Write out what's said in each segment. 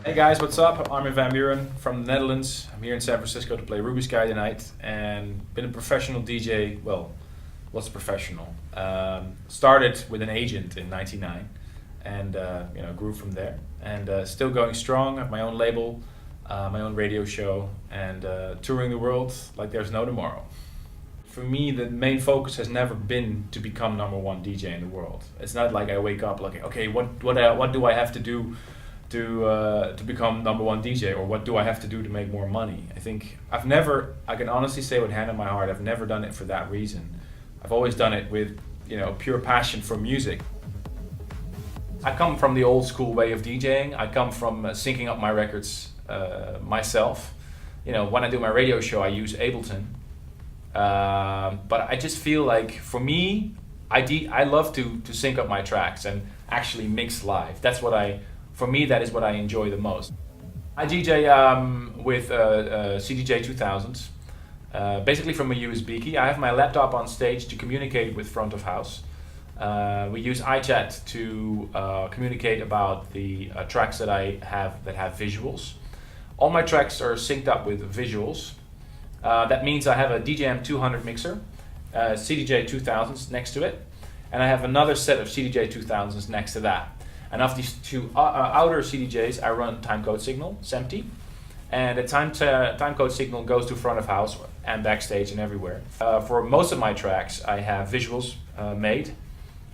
Hey guys, what's up? I'm Armin Van Buuren from the Netherlands. I'm here in San Francisco to play Ruby's Guy tonight, and been a professional DJ. Well, what's professional? Started with an agent in '99, and grew from there. And still going strong. I have my own label, my own radio show, and touring the world like there's no tomorrow. For me, the main focus has never been to become #1 DJ in the world. It's not like I wake up like, okay, what do I have to do to become #1 DJ, or what do I have to do to make more money? I think I can honestly say with hand on my heart, I've never done it for that reason. I've always done it with, pure passion for music. I come from the old school way of DJing. I come from syncing up my records myself. When I do my radio show, I use Ableton. But I just feel like, for me, I love to sync up my tracks and actually mix live. For me, that is what I enjoy the most. I DJ with CDJ 2000s, basically from a USB key. I have my laptop on stage to communicate with front of house. We use iChat to communicate about the tracks that I have that have visuals. All my tracks are synced up with visuals. That means I have a DJM 200 mixer, CDJ 2000s next to it, and I have another set of CDJ 2000s next to that. And of these two outer CDJs, I run timecode signal, SEMT, and the timecode signal goes to front of house and backstage and everywhere. For most of my tracks, I have visuals made,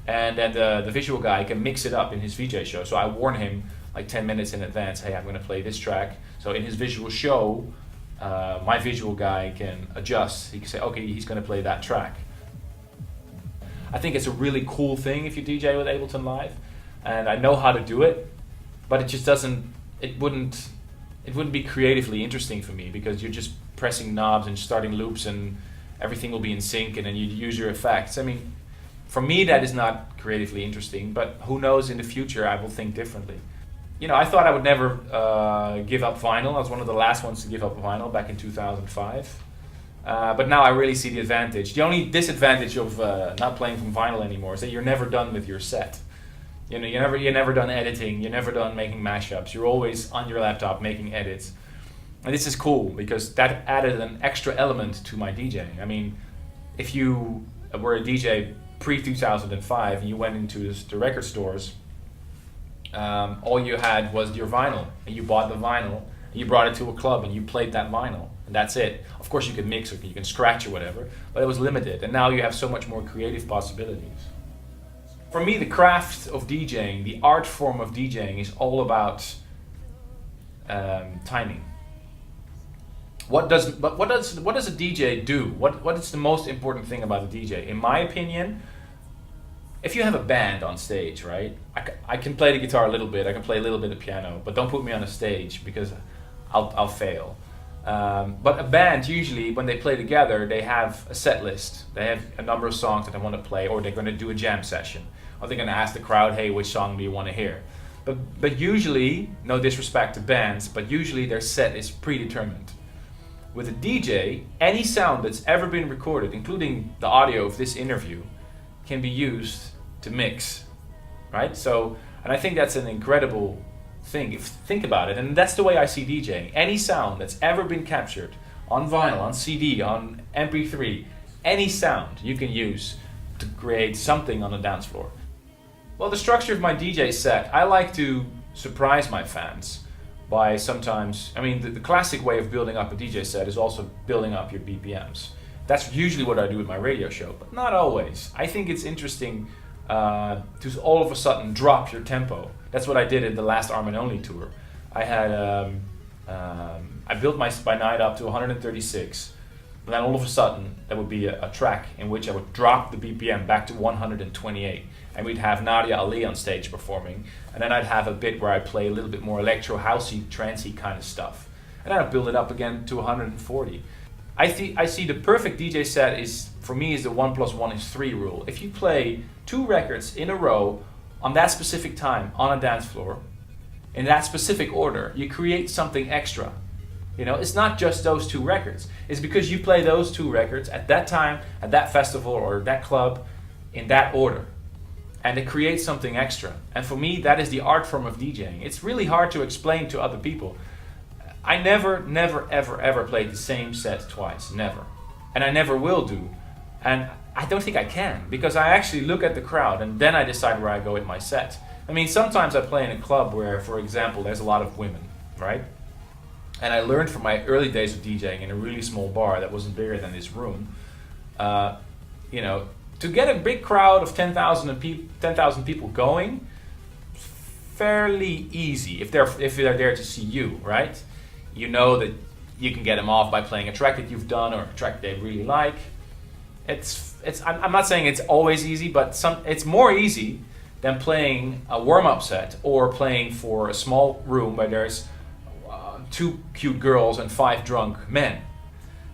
and then the visual guy can mix it up in his VJ show. So I warn him like 10 minutes in advance, hey, I'm going to play this track. So in his visual show, my visual guy can adjust. He can say, okay, he's going to play that track. I think it's a really cool thing if you DJ with Ableton Live. And I know how to do it, but it wouldn't be creatively interesting for me, because you're just pressing knobs and starting loops and everything will be in sync, and then you use your effects. I mean, for me that is not creatively interesting, but who knows, in the future I will think differently. I thought I would never give up vinyl. I was one of the last ones to give up vinyl back in 2005. But now I really see the advantage. The only disadvantage of not playing from vinyl anymore is that you're never done with your set. You're never done editing, you're never done making mashups, you're always on your laptop making edits. And this is cool, because that added an extra element to my DJing. I mean, if you were a DJ pre-2005 and you went into the record stores, all you had was your vinyl, and you bought the vinyl, and you brought it to a club and you played that vinyl, and that's it. Of course you can mix, or you can scratch or whatever, but it was limited, and now you have so much more creative possibilities. For me, the craft of DJing, the art form of DJing, is all about timing. What does a DJ do? What is the most important thing about a DJ? In my opinion, if you have a band on stage, right? I can play the guitar a little bit, I can play a little bit of piano, but don't put me on a stage, because I'll fail. But a band, usually when they play together, they have a set list. They have a number of songs that they want to play, or they're going to do a jam session, or they're going to ask the crowd, hey, which song do you want to hear? But usually, no disrespect to bands, but usually their set is predetermined. With a DJ, any sound that's ever been recorded, including the audio of this interview, can be used to mix, right? And I think that's an incredible thing, if think about it. And that's the way I see DJing. Any sound that's ever been captured on vinyl, on CD, on MP3, any sound you can use to create something on the dance floor. Well, the structure of my DJ set, I like to surprise my fans by sometimes, the classic way of building up a DJ set is also building up your BPMs. That's usually what I do with my radio show, but not always. I think it's interesting to all of a sudden drop your tempo. That's what I did in the last Armin Only tour. I had I built my by night up to 136, and then all of a sudden there would be a track in which I would drop the BPM back to 128, and we'd have Nadia Ali on stage performing, and then I'd have a bit where I play a little bit more electro housey, trancey kind of stuff, and then I'd build it up again to 140. I see the perfect DJ set is, for me, is the 1 + 1 = 3 rule. If you play 2 records in a row on that specific time on a dance floor, in that specific order, you create something extra. It's not just those 2 records. It's because you play those 2 records at that time, at that festival or that club, in that order. and it creates something extra. And for me, that is the art form of DJing. It's really hard to explain to other people. I never, ever played the same set twice, never. And I never will do. And I don't think I can, because I actually look at the crowd and then I decide where I go with my set. I mean, sometimes I play in a club where, for example, there's a lot of women, right? And I learned from my early days of DJing in a really small bar that wasn't bigger than this room, you know, to get a big crowd of 10,000 people going, fairly easy if they're there to see you, right? You know that you can get them off by playing a track that you've done or a track they really like. I'm not saying it's always easy, but it's more easy than playing a warm-up set or playing for a small room where there's 2 cute girls and 5 drunk men.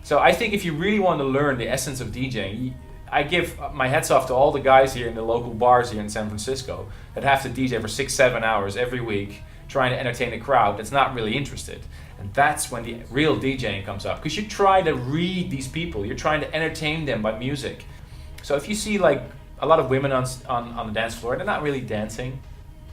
So I think if you really want to learn the essence of DJing, I give my hats off to all the guys here in the local bars here in San Francisco that have to DJ for 6-7 hours every week trying to entertain a crowd that's not really interested. And that's when the real DJing comes up, because you try to read these people, you're trying to entertain them by music. So if you see like a lot of women on the dance floor, they're not really dancing,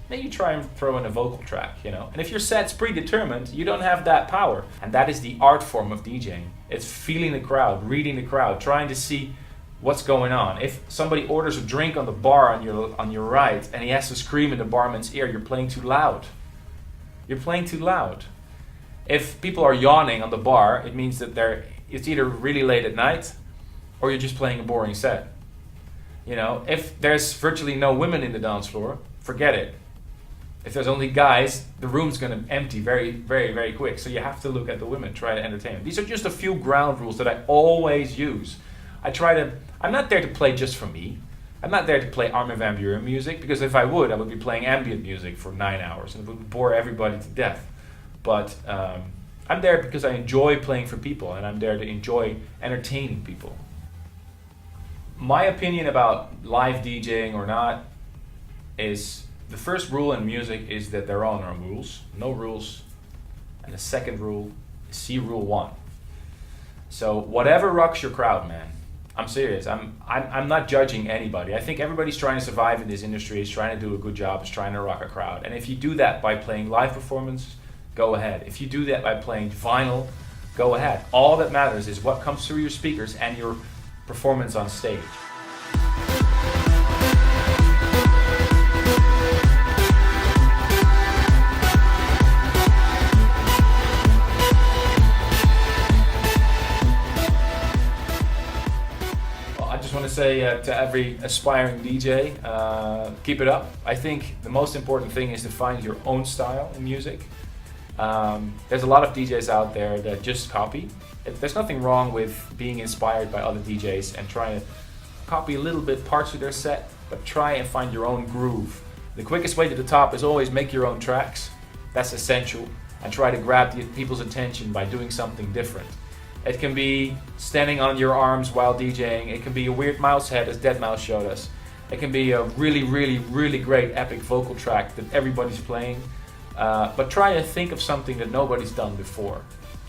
then you try and throw in a vocal track, you know. And if your set's predetermined, you don't have that power. And that is the art form of DJing. It's feeling the crowd, reading the crowd, trying to see what's going on. If somebody orders a drink on the bar on your right and he has to scream in the barman's ear, you're playing too loud. You're playing too loud. If people are yawning on the bar, it means that it's either really late at night or you're just playing a boring set. You know, if there's virtually no women in the dance floor, forget it. If there's only guys, the room's going to empty very quick. So you have to look at the women, try to entertain them. These are just a few ground rules that I always use. I'm not there to play just for me. I'm not there to play Armin Van Buuren music, because if I would be playing ambient music for 9 hours and it would bore everybody to death. But I'm there because I enjoy playing for people, and I'm there to enjoy entertaining people. My opinion about live DJing or not is, the first rule in music is that there are no rules. No rules. And the second rule is see rule 1. So whatever rocks your crowd, man. I'm serious. I'm not judging anybody. I think everybody's trying to survive in this industry, is trying to do a good job, is trying to rock a crowd. And if you do that by playing live performance, go ahead. If you do that by playing vinyl, go ahead. All that matters is what comes through your speakers and your performance on stage. I want to say to every aspiring DJ, keep it up. I think the most important thing is to find your own style in music. There's a lot of DJs out there that just copy. There's nothing wrong with being inspired by other DJs and trying to copy a little bit parts of their set, but try and find your own groove. The quickest way to the top is always make your own tracks. That's essential. And try to grab people's attention by doing something different. It can be standing on your arms while DJing. It can be a weird mouse head, as Deadmau5 showed us. It can be a really great epic vocal track that everybody's playing. But try to think of something that nobody's done before.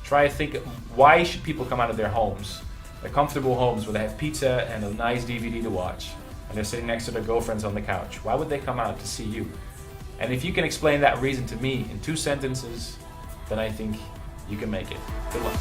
Try to think, why should people come out of their homes, their comfortable homes where they have pizza and a nice DVD to watch, and they're sitting next to their girlfriends on the couch? Why would they come out to see you? And if you can explain that reason to me in 2 sentences, then I think you can make it. Good luck.